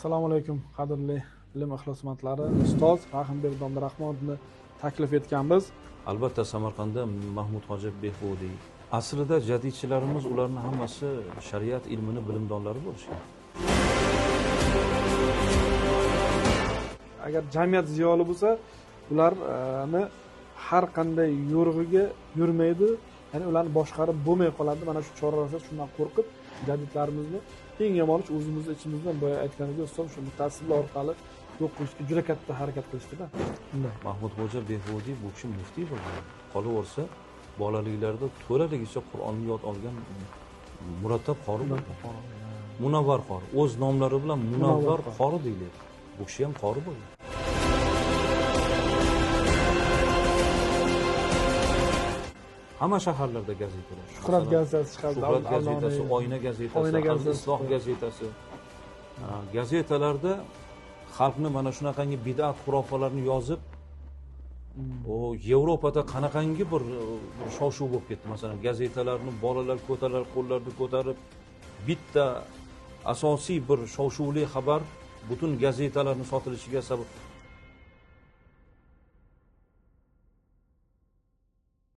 Assalomu alaykum, qadrli ilm ixlosmandlari. Ustoz Rahimbek Abdurahmonovni taklif etganmiz. Albatta Samarqandda Mahmud Hoji Behbudiy. Aslida jadidchilarimiz ularning hammasi shariat ilmini bilimdonlari bo'lishgan. Agar jamiyat ziyoli bo'lsa, ularni har qanday yo'rg'iga yurmaydi, ya'ni ularni boshqarib bo'lmay qoladi. Mana shu choralar shundan qo'rqib, jadidlarimizni eng yomoni o'zimizni ichimizdan boya aytganidek ustoz shu mutasaddilar orqali yo'q qilishga juda katta harakat qilishdi-da. Mahmud Hoji Behbudiy bu kishi muftiy bo'lgan. Qolaversa, bolaliklarida to'laligicha Qur'onni yod olgan murattab qori bo'lgan. Munavvar qori. O'z nomlari bilan Munavvar qori deyiladi. Bu kishi ham qori bo'lgan. Hamma shaharlarda gazetalar. Shuhrat gazetasi chiqadi, Shuhrat gazetasi, Oyna gazetasi, Isloh gazetasi. Gazetalarda xalqni mana shunaqangi bid'at xurofalarni yozib, o Yevropada qanaqangi bir shov-shuv bo'lib ketdi. Masalan, gazetalarni bolalar ko'tarar, qo'llarni ko'tarib, bitta asosiy bir shov-shuvli xabar butun gazetalarning sotilishiga sabab.